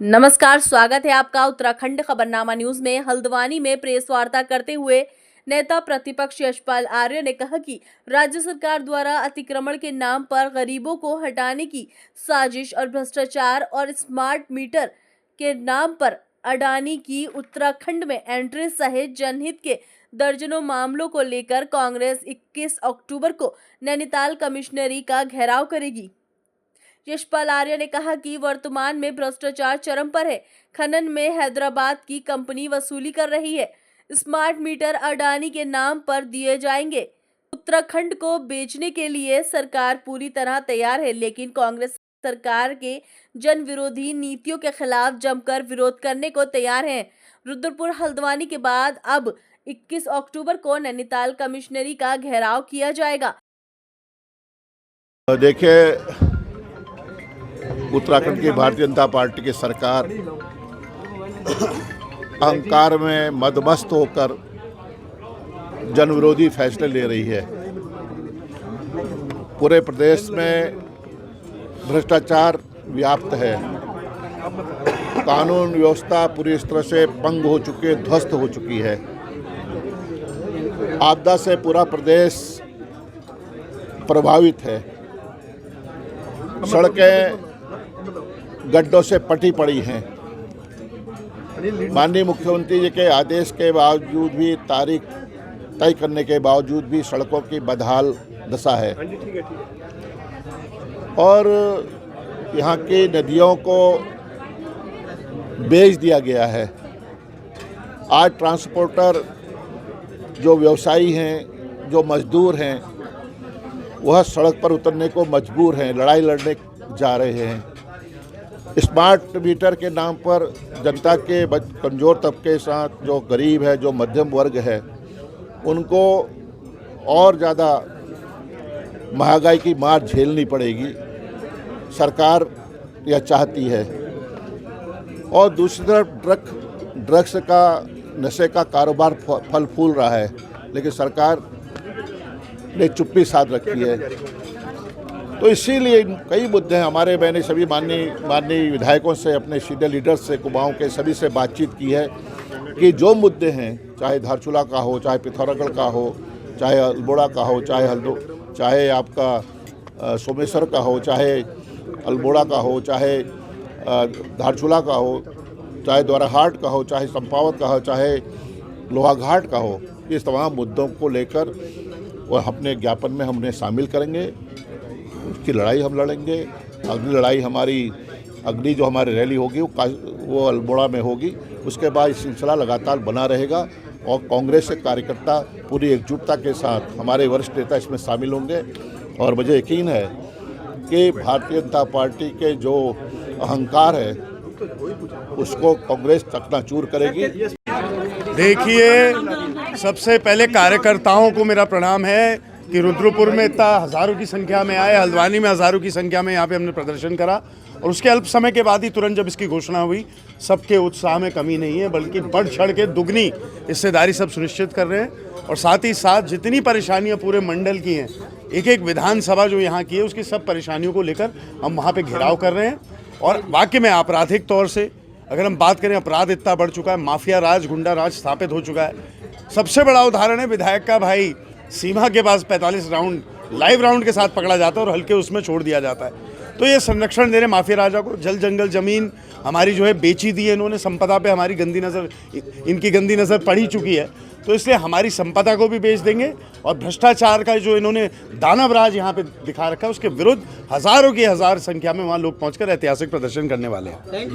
नमस्कार, स्वागत है आपका उत्तराखंड खबरनामा न्यूज में। हल्द्वानी में प्रेस वार्ता करते हुए नेता प्रतिपक्ष यशपाल आर्य ने कहा कि राज्य सरकार द्वारा अतिक्रमण के नाम पर गरीबों को हटाने की साजिश और भ्रष्टाचार और स्मार्ट मीटर के नाम पर अडानी की उत्तराखंड में एंट्री सहित जनहित के दर्जनों मामलों को लेकर कांग्रेस 21 अक्टूबर को नैनीताल कमिश्नरी का घेराव करेगी। यशपाल आर्य ने कहा कि वर्तमान में भ्रष्टाचार चरम पर है। खनन में हैदराबाद की कंपनी वसूली कर रही है। स्मार्ट मीटर अडानी के नाम पर दिए जाएंगे। उत्तराखंड को बेचने के लिए सरकार पूरी तरह तैयार है, लेकिन कांग्रेस सरकार के जन विरोधी नीतियों के खिलाफ जमकर विरोध करने को तैयार है। रुद्रपुर हल्द्वानी के बाद अब 21 अक्टूबर को नैनीताल कमिश्नरी का घेराव किया जाएगा। देखिए, उत्तराखंड की भारतीय जनता पार्टी की सरकार अहंकार में मदमस्त होकर जन विरोधी फैसले ले रही है। पूरे प्रदेश में भ्रष्टाचार व्याप्त है। कानून व्यवस्था पूरी तरह से भंग हो चुकी है, ध्वस्त हो चुकी है। आपदा से पूरा प्रदेश प्रभावित है। सड़कें गड्ढों से पटी पड़ी हैं। माननीय मुख्यमंत्री जी के आदेश के बावजूद भी, तारीख तय करने के बावजूद भी सड़कों की बदहाल दशा है और यहाँ की नदियों को बेच दिया गया है। आज ट्रांसपोर्टर, जो व्यवसायी हैं, जो मजदूर हैं, वह सड़क पर उतरने को मजबूर हैं, लड़ाई लड़ने जा रहे हैं। स्मार्ट मीटर के नाम पर जनता के कमज़ोर तबके के साथ, जो गरीब है, जो मध्यम वर्ग है, उनको और ज़्यादा महंगाई की मार झेलनी पड़ेगी। सरकार यह चाहती है। और दूसरी तरफ ड्रग्स का, नशे का कारोबार फल फूल रहा है, लेकिन सरकार ने चुप्पी साध रखी है। तो इसीलिए कई मुद्दे हैं हमारे। मैंने सभी माननीय विधायकों से, अपने सीनियर लीडर्स से, कुमाऊं के सभी से बातचीत की है कि जो मुद्दे हैं, चाहे धारचूला का हो, चाहे पिथौरागढ़ का हो, चाहे अल्मोड़ा का हो, चाहे आपका सोमेश्वर का हो, चाहे अल्मोड़ा का हो, चाहे धारचूला का हो, चाहे द्वाराहाट का हो, चाहे चंपावत का हो, चाहे लोहाघाट का हो, इस तमाम मुद्दों को लेकर वह अपने ज्ञापन में हमने शामिल करेंगे। उसकी लड़ाई हम लड़ेंगे। अगली लड़ाई अगली जो हमारी रैली होगी वो अल्मोड़ा में होगी। उसके बाद सिलसिला लगातार बना रहेगा और कांग्रेस के कार्यकर्ता पूरी एकजुटता के साथ, हमारे वरिष्ठ नेता इसमें शामिल होंगे। और मुझे यकीन है कि भारतीय जनता पार्टी के जो अहंकार है उसको कांग्रेस चकनाचूर करेगी। देखिए, सबसे पहले कार्यकर्ताओं को मेरा प्रणाम है कि रुद्रपुर में इतना हज़ारों की संख्या में आए, हल्द्वानी में हज़ारों की संख्या में यहाँ पे हमने प्रदर्शन करा और उसके अल्प समय के बाद ही तुरंत जब इसकी घोषणा हुई, सबके उत्साह में कमी नहीं है, बल्कि बढ़ चढ़ के दुगनी हिस्सेदारी सब सुनिश्चित कर रहे हैं। और साथ ही साथ जितनी परेशानियाँ पूरे मंडल की हैं, एक एक विधानसभा जो यहाँ की है, उसकी सब परेशानियों को लेकर हम वहाँ पर घेराव कर रहे हैं। और वाकई में आपराधिक तौर से अगर हम बात करें, अपराध इतना बढ़ चुका है, माफिया राज, गुंडा राज स्थापित हो चुका है। सबसे बड़ा उदाहरण है विधायक का भाई सीमा के पास 45 राउंड लाइव राउंड के साथ पकड़ा जाता है और हल्के उसमें छोड़ दिया जाता है। तो ये संरक्षण दे रहे माफिया राजा को। जल जंगल जमीन हमारी जो है बेची दी है इन्होंने। संपदा पे हमारी इनकी गंदी नज़र पड़ी चुकी है, तो इसलिए हमारी संपदा को भी बेच देंगे। और भ्रष्टाचार का जो इन्होंने दानव राज यहाँ पे दिखा रखा है, उसके विरुद्ध हज़ारों की हज़ार संख्या में वहाँ लोग पहुँचकर ऐतिहासिक प्रदर्शन करने वाले हैं।